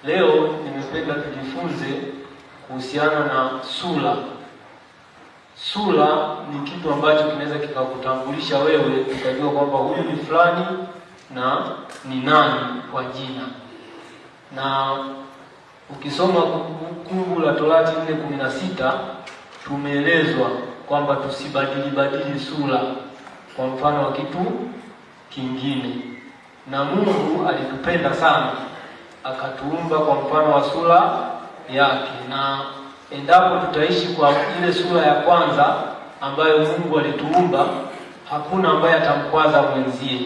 Leo nimependa tujifunze kuhusiana na sura. Sura ni kitu ambacho kinaweza kikakutambulisha wewe, ukajua kwamba huyu ni fulani na ni nani kwa jina. Na ukisoma Kumbukumbu la Torati 4:16 tumeelezwa kwamba tusibadili sura kwa mfano wa kitu kingine. Na Mungu alitupenda sana, akatuumba kwa mfano wa sura yake, na endapo tutaishi kwa ile sura ya kwanza ambayo Mungu alituumba, hakuna ambaye atamkwaza mwenzie,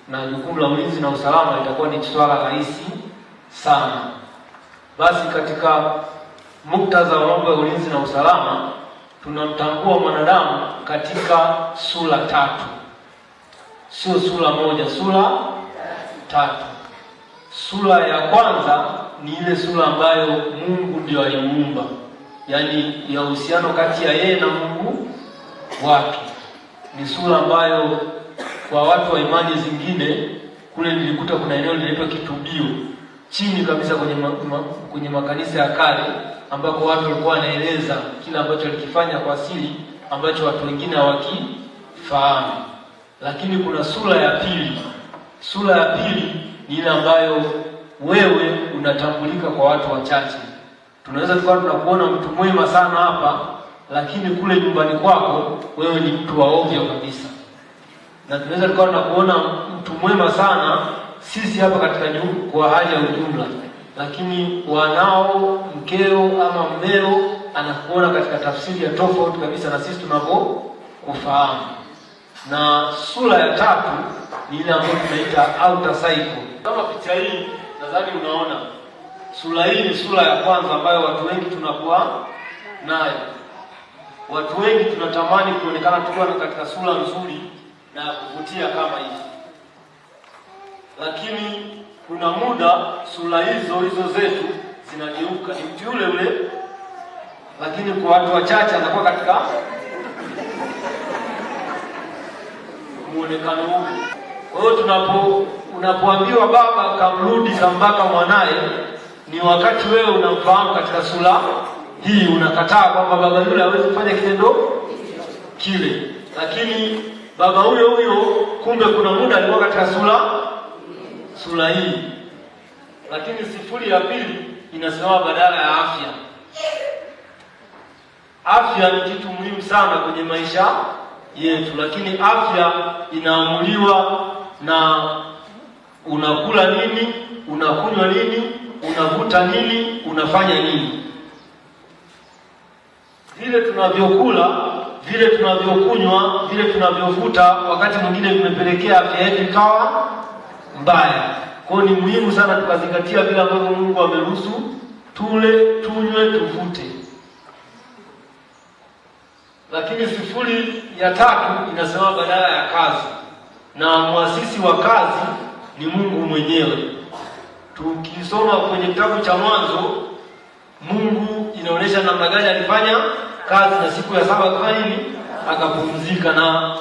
na jukumu la ulinzi na usalama litakuwa ni swala rahisi sana. Basi katika muktadha wa mambo ya ulinzi na usalama, tunamtambua mwanadamu katika sura tatu. Sio sura moja, sura tatu. Sura ya kwanza ni ile sura ambayo Mungu ndio alimuumba, yaani ya uhusiano kati ya yeye na Mungu wake. Ni sura ambayo kwa watu wa imani zingine, kule nilikuta kuna eneo linaitwa kitubio chini kabisa kwenye makanisa ya kale, ambako watu walikuwa wanaeleza kila ambacho alikifanya kwa siri, ambacho watu wengine hawakifahamu. Lakini kuna sura ya pili. Sura ya pili ni ile ambayo wewe unatambulika kwa watu wachache. Tunaweza tukawa tunakuona mtu mwema sana hapa, lakini kule nyumbani kwako wewe ni mtu wa ovyo kabisa. Na tunaweza tukawa tunakuona mtu mwema sana sisi hapa katika nyumba kwa hali ya ujumla, lakini wanao, mkeo ama mmeo anakuona katika tafsiri ya tofauti kabisa na sisi tunavyokufahamu. Na sura ya tatu ni ile ambayo tunaita outer cycle. Kama picha hii nadhani unaona, sura hii ni sura ya kwanza ambayo watu wengi tunakuwa nayo. Watu wengi tunatamani kuonekana tukiwa katika sura nzuri na kuvutia kama hivi. Lakini kuna muda sura hizo zetu zinageuka, ni mtu yule yule, lakini kwa watu wachache anakuwa katika muonekano huu. Kwa hiyo unapoambiwa baba kamrudi kambaka mwanae, ni wakati wewe unamfahamu katika sura hii, unakataa kwamba baba yule hawezi kufanya kitendo kile. Lakini baba huyo kumbe kuna muda alikuwa katika sura hii. Lakini sifuri ya pili inasema badala ya afya. Afya ni kitu muhimu sana kwenye maisha yetu, lakini afya inaamuliwa na unakula nini, unakunywa nini, unavuta nini, unafanya nini. Vile tunavyokula, vile tunavyokunywa, vile tunavyovuta, wakati mwingine vimepelekea afya yetu ikawa mbaya. Kwa hiyo ni muhimu sana tukazingatia vile ambavyo Mungu ameruhusu tule, tunywe, tuvute. Lakini sifuri ya tatu inasema badala ya kazi, na muasisi wa kazi ni Mungu mwenyewe. Tukisoma kwenye kitabu cha Mwanzo, Mungu inaonyesha namna gani alifanya kazi, na siku ya saba akafanya nini? Akapumzika. Na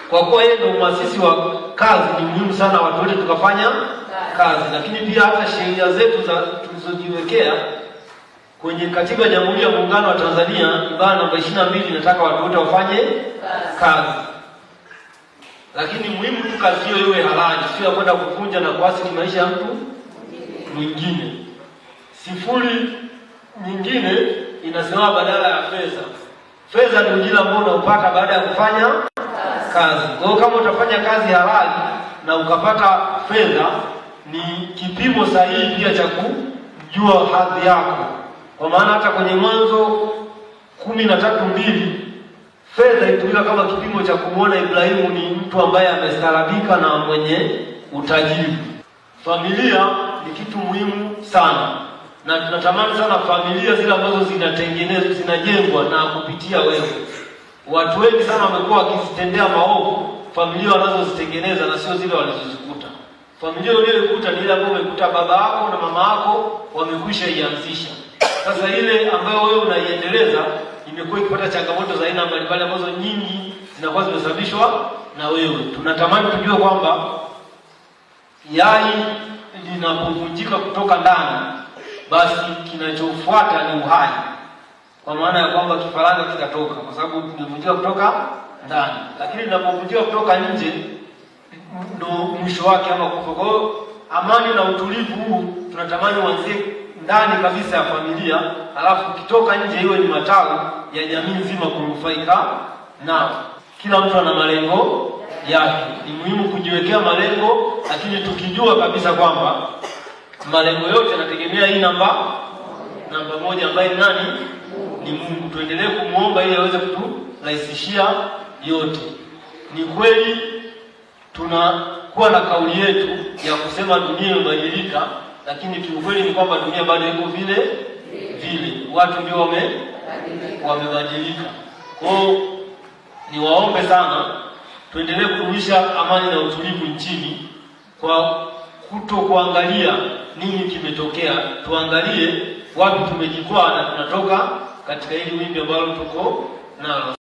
kwa kuwa yeye ndio muasisi wa kazi, ni muhimu sana watu wote tukafanya kazi. Lakini pia hata sheria zetu tulizojiwekea kwenye Katiba ya Jamhuri ya Muungano wa Tanzania, ibara namba 22 inataka watu wote wafanye kazi. Lakini muhimu tu kazi hiyo iwe halali, sio kwenda kuvunja na kuasili maisha ya mtu mwingine. Sifuri nyingine inasema badala ya fedha. Fedha ni ujira ambao unaupata baada ya kufanya kazi. Kwa hiyo kama utafanya kazi halali na ukapata fedha, ni kipimo sahihi pia cha kujua hadhi yako. Kwa maana hata kwenye Mwanzo 13:2 fedha ilitumika kama kipimo cha kumuona Ibrahimu ni mtu ambaye amestaarabika na mwenye utajiri. Familia ni kitu muhimu sana, na tunatamani sana familia zile ambazo zinajengwa na kupitia wewe. Watu wengi sana wamekuwa wakizitendea maovu familia wanazozitengeneza, na sio zile walizozikuta. Familia uliyoikuta ni ile ambayo umekuta baba yako na mama yako wamekwisha ianzisha. Sasa ile ambayo wewe unaiendeleza imekuwa ikipata changamoto za aina mbalimbali ambazo nyingi zinakuwa zimesababishwa na wewe. Tunatamani tujue kwamba yai linapovunjika kutoka ndani, basi kinachofuata ni uhai, kwa maana ya kwamba kifaranga kitatoka, kwa sababu tumevunjika kutoka ndani. Lakini tunapovunjika kutoka nje ndo mwisho wake ama kufa. Kwa hiyo amani na utulivu huu tunatamani uanzie ndani kabisa ya familia, alafu ukitoka nje iwe ni matawi ya jamii nzima kunufaika nao. Kila mtu ana malengo yake. Ni muhimu kujiwekea malengo, lakini tukijua kabisa kwamba malengo yote yanategemea hii namba moja ambaye nani? Ni Mungu. Tuendelee kumuomba ili aweze kuturahisishia yote. Ni kweli tunakuwa na kauli yetu ya kusema dunia imebadilika, lakini kiukweli ni kwamba dunia bado iko vile vile. Watu ndio wamebadilika. Kwa hiyo niwaombe sana tuendelee kudumisha amani na utulivu nchini kwa kuangalia nini kimetokea. Tuangalie wapi tumejikwaa na tunatoka katika hili wimbi ambalo tuko nalo.